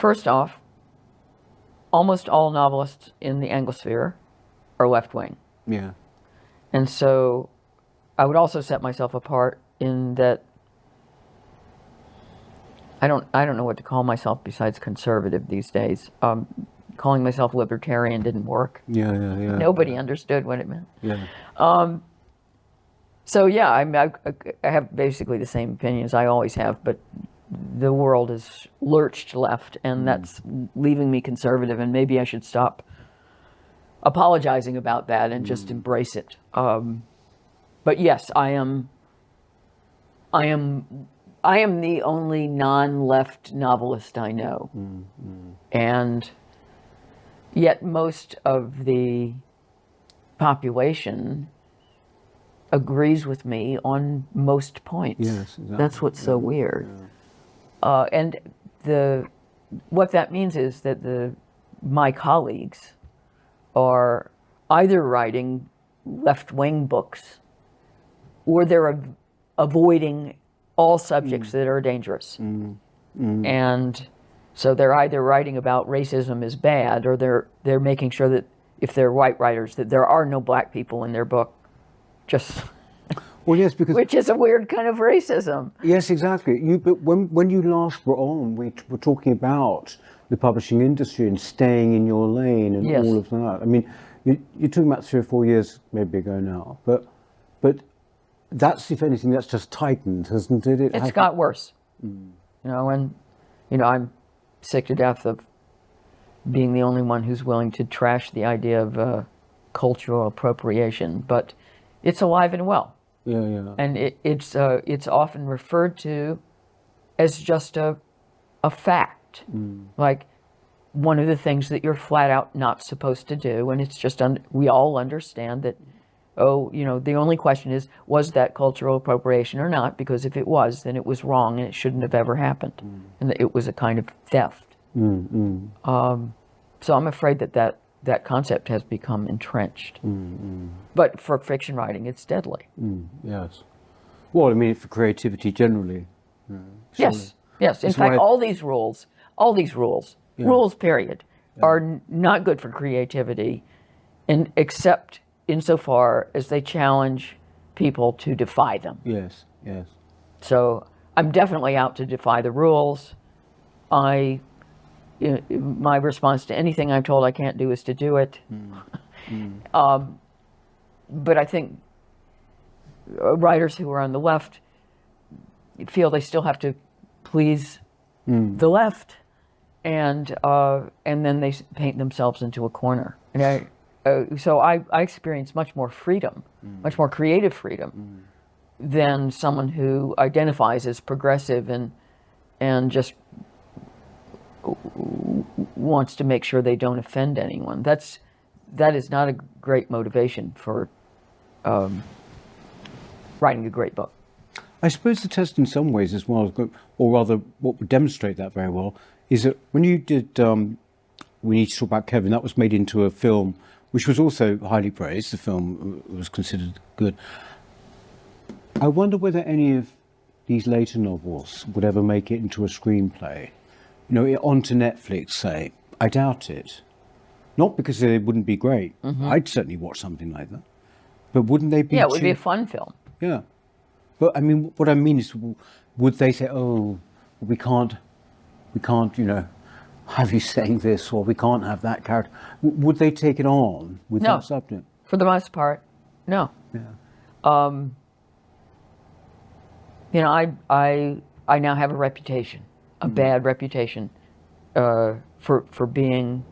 First off, almost all novelists in the Anglosphere are left-wing. Yeah. And so I would also set myself apart in that I don't know what to call myself besides conservative these days. Calling myself libertarian didn't work. Yeah. Nobody understood what it meant. Yeah. So yeah, I have basically the same opinions I always have, but the world has lurched left, and that's leaving me conservative, and maybe I should stop apologizing about that and just embrace it. But yes, I am the only non-left novelist I know. And yet most of the population agrees with me on most points. Yes, exactly. That's what's so weird. And what that means is that my colleagues are either writing left-wing books or they're avoiding all subjects that are dangerous. And so they're either writing about racism is bad, or they're making sure that if they're white writers that there are no black people in their book. Just well, yes, because which is a weird kind of racism. Yes, exactly. But when you last were on, we were talking about the publishing industry and staying in your lane and all of that. I mean, you're talking about 3 or 4 years maybe ago now, but that's, if anything, that's just tightened, hasn't it? It's got worse. You know, and I'm sick to death of being the only one who's willing to trash the idea of cultural appropriation, but it's alive and well. Yeah. And it's often referred to as just a fact, like one of the things that you're flat out not supposed to do. And it's just we all understand that. The only question is, was that cultural appropriation or not? Because if it was, then it was wrong and it shouldn't have ever happened, and that it was a kind of theft. So I'm afraid that concept has become entrenched. But for fiction writing, it's deadly. Yes. Well, I mean, for creativity generally. Yes. In fact, all these rules, rules period, are not good for creativity, and except insofar as they challenge people to defy them. Yes. So I'm definitely out to defy the rules. My response to anything I'm told I can't do is to do it. But I think writers who are on the left feel they still have to please the left, and then they paint themselves into a corner. And so I experience much more freedom, much more creative freedom than someone who identifies as progressive and just wants to make sure they don't offend anyone. That is not a great motivation for writing a great book. I suppose the test in some ways as well, or rather what would demonstrate that very well, is that when you did We Need to Talk About Kevin, that was made into a film which was also highly praised. The film was considered good. I wonder whether any of these later novels would ever make it into a screenplay. Onto Netflix, say. I doubt it. Not because they wouldn't be great. I'd certainly watch something like that. But wouldn't they be? Yeah, it would be a fun film. Yeah. But I mean, what I mean is, would they say, "Oh, we can't, have you saying this, or we can't have that character"? Would they take it on with that subject? For the most part, no. Yeah. I now have a reputation, a bad reputation, for being,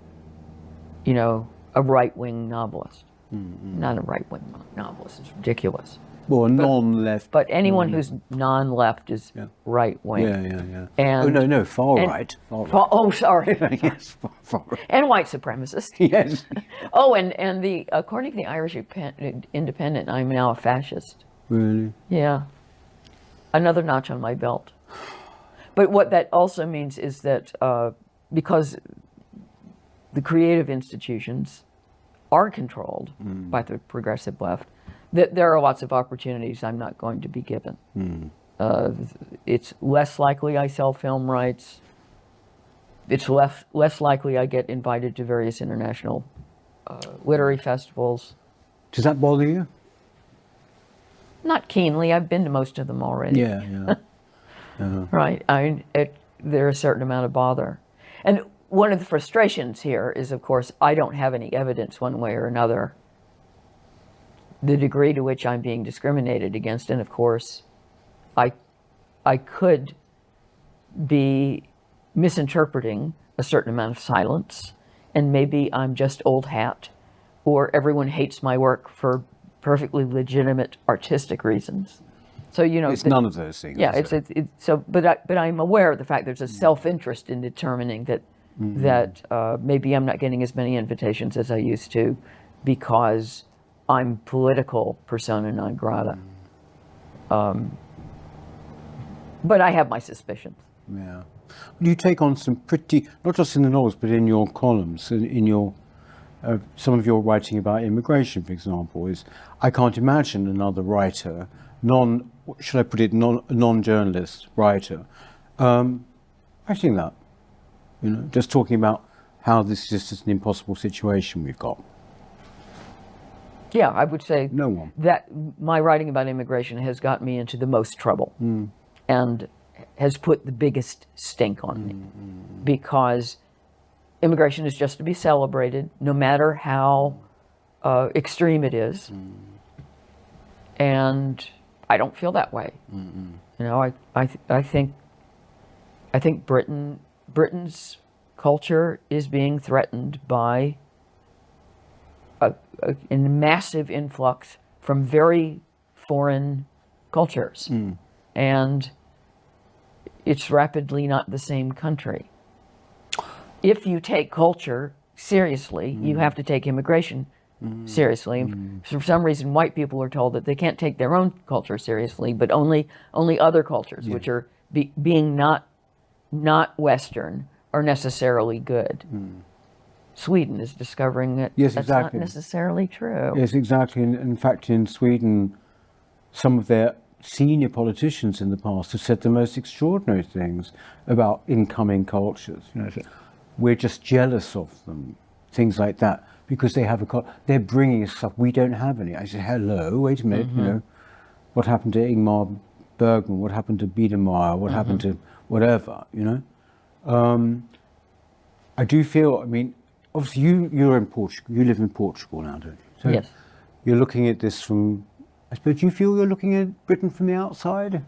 a right-wing novelist. Not a right-wing novelist. It's ridiculous. Well, non-left. But anyone who's non-left is right-wing. Yeah. And, far right. Oh, sorry. Yes, far right. And white supremacist. Yes. And according to the Irish Independent, I'm now a fascist. Really? Yeah. Another notch on my belt. But what that also means is that because the creative institutions are controlled by the progressive left, that there are lots of opportunities I'm not going to be given. It's less likely I sell film rights. it's less likely I get invited to various international literary festivals. Does that bother you? Not keenly. I've been to most of them already. Yeah. Right. There's a certain amount of bother. And one of the frustrations here is, of course, I don't have any evidence one way or another the degree to which I'm being discriminated against. And of course, I could be misinterpreting a certain amount of silence, and maybe I'm just old hat, or everyone hates my work for perfectly legitimate artistic reasons. So, you know, It's none of those things. yeah, is it? but I'm aware of the fact there's a self-interest in determining that maybe I'm not getting as many invitations as I used to because I'm political persona non grata. But I have my suspicions. Yeah. You take on some pretty, not just in the novels, but in your columns, in your some of your writing about immigration, for example, is I can't imagine another writer, non-journalist writer, writing that. You know, just talking about how this is just an impossible situation we've got. Yeah, I would say No one. that my writing about immigration has got me into the most trouble and has put the biggest stink on me because immigration is just to be celebrated, no matter how extreme it is. And I don't feel that way. You know, I think Britain's culture is being threatened by a massive influx from very foreign cultures, and it's rapidly not the same country. If you take culture seriously, you have to take immigration seriously. For some reason, white people are told that they can't take their own culture seriously, but only other cultures, which are being not Western, are necessarily good. Sweden is discovering that Yes, that's exactly. not necessarily true. Yes, exactly. In fact, in Sweden, some of their senior politicians in the past have said the most extraordinary things about incoming cultures. You know, we're just jealous of them, things like that, because they have they're bringing us stuff we don't have any. I said, hello, wait a minute, you know, what happened to Ingmar Bergman? What happened to Biedermeier? What happened to whatever? You know, I do feel. I mean, obviously, you're in Portugal. You live in Portugal now, don't you? So Yes. You're looking at this from. I suppose you feel you're looking at Britain from the outside.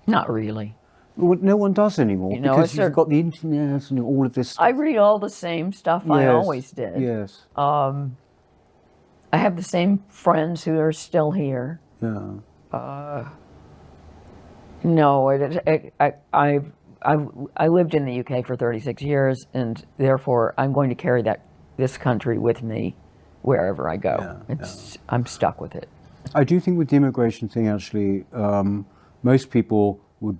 Not really. Well, no one does anymore You know, because it's you've got the internet and all of this stuff. I read all the same stuff I Yes, always did. Yes. I have the same friends who are still here. Yeah. No, I lived in the UK for 36 years, and therefore I'm going to carry this country with me wherever I go. I'm stuck with it. I do think with the immigration thing, actually, most people would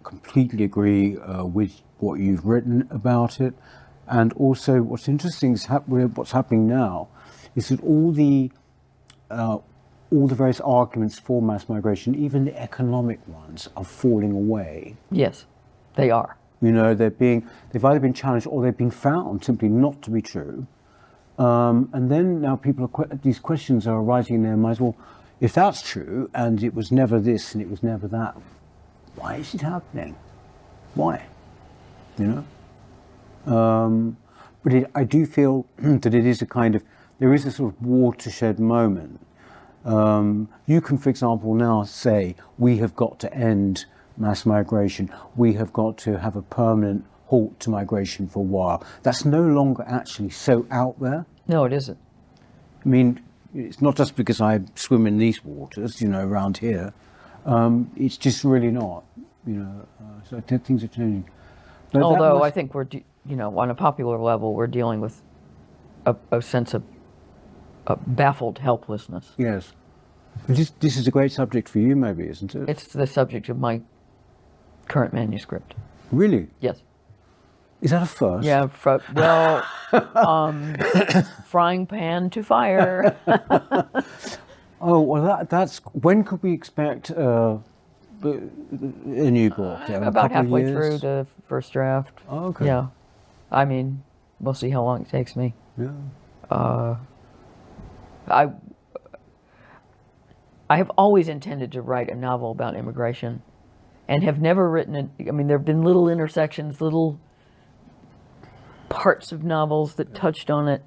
completely agree with what you've written about it. And also, what's interesting is what's happening now is that all the various arguments for mass migration, even the economic ones, are falling away. Yes, they are. You know, they've either been challenged or they've been found simply not to be true. And then now these questions are arising in their minds. Well, if that's true, and it was never this and it was never that, why is it happening? Why? You know. But I do feel that it is there is a sort of watershed moment. You can, for example, now say we have got to end mass migration. We have got to have a permanent halt to migration for a while. That's no longer actually so out there. No, it isn't. I mean, it's not just because I swim in these waters, you know, around here. It's just really not, you know. So things are changing. But Although I think we're, you know, on a popular level, we're dealing with a sense of baffled helplessness. Yes. But this is a great subject for you, maybe, isn't it? It's the subject of my current manuscript. Really? Yes. Is that a first? Yeah, frying pan to fire. Oh, well, that's when could we expect a new book? About halfway through the first draft. Oh, okay. Yeah. I mean, we'll see how long it takes me. Yeah. I have always intended to write a novel about immigration, and have never written it. I mean, there have been little intersections, little parts of novels that touched on it,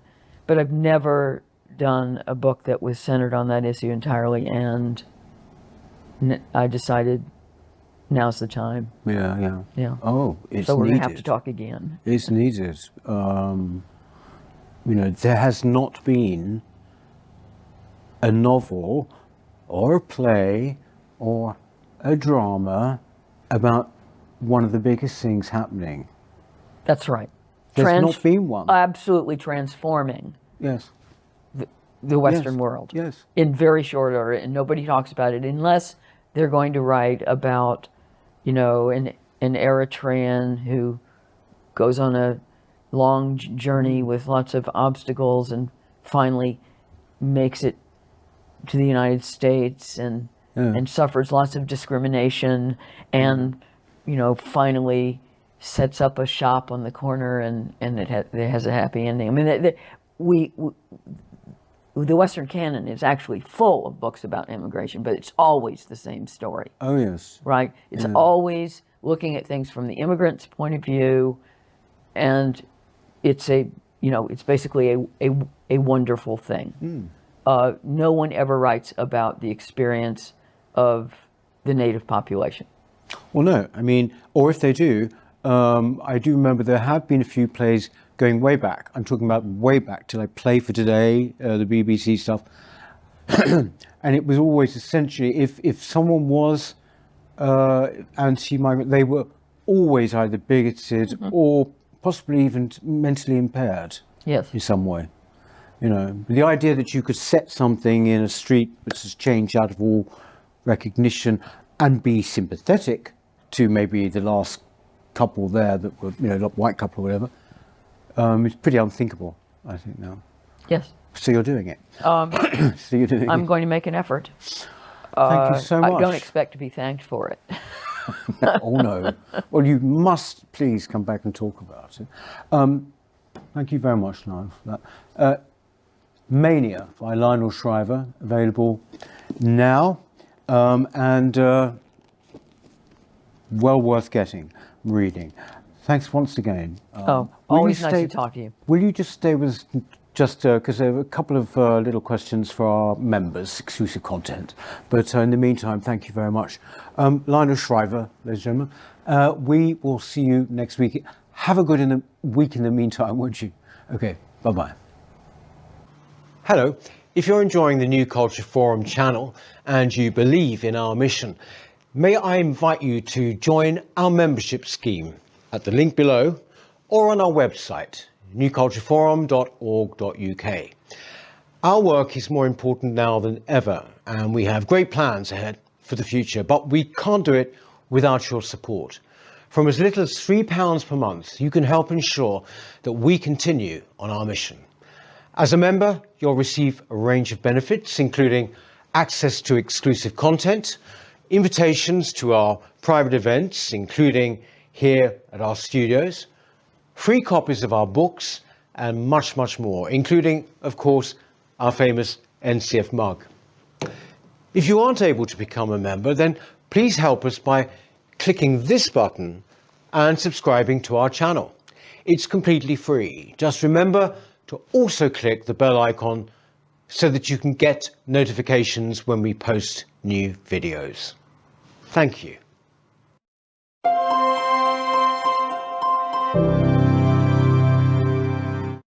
but I've never done a book that was centered on that issue entirely, and I decided now's the time. Yeah, yeah. Yeah. Oh, it's So we're needed. going to have to talk again. It's needed. You know, there has not been a novel or a play or a drama about one of the biggest things happening. That's right. There's not been one. Absolutely transforming Yes. the Western Yes. world. Yes. In very short order, and nobody talks about it unless they're going to write about, you know, an Eritrean who goes on a long journey with lots of obstacles and finally makes it to the United States and suffers lots of discrimination and, you know, finally sets up a shop on the corner and it has a happy ending. I mean, the Western canon is actually full of books about immigration, but it's always the same story. Oh, yes. Right? It's always looking at things from the immigrant's point of view, and it's it's basically a wonderful thing. No one ever writes about the experience of the native population. Well, no. I mean, or if they do, I do remember there have been a few plays going way back. I'm talking about way back to like Play for Today, the BBC stuff. And it was always essentially, if someone was anti-migrant, they were always either bigoted or possibly even mentally impaired. Yes. In some way. You know, the idea that you could set something in a street which has changed out of all recognition and be sympathetic to maybe the last couple there that were, you know, white couple or whatever, it's pretty unthinkable, I think, now. Yes. So you're doing it. So you're doing I'm it. going to make an effort. Thank you so much. I don't expect to be thanked for it. Oh, no. Well, you must please come back and talk about it. Thank you very much, Lionel, for that. Mania by Lionel Shriver, available now, and well worth reading. Thanks once again. Always nice to talk to you. Will you just stay with us, just because there are a couple of little questions for our members, exclusive content. But in the meantime, thank you very much. Lionel Shriver, ladies and gentlemen, we will see you next week. Have a good week in the meantime, won't you? Okay, bye-bye. Hello. If you're enjoying the New Culture Forum channel and you believe in our mission, may I invite you to join our membership scheme at the link below or on our website, newcultureforum.org.uk. Our work is more important now than ever, and we have great plans ahead for the future, but we can't do it without your support. From as little as £3 per month, you can help ensure that we continue on our mission. As a member, you'll receive a range of benefits, including access to exclusive content, invitations to our private events, including here at our studios, free copies of our books, and much, much more, including, of course, our famous NCF mug. If you aren't able to become a member, then please help us by clicking this button and subscribing to our channel. It's completely free. Just remember to also click the bell icon so that you can get notifications when we post new videos. Thank you.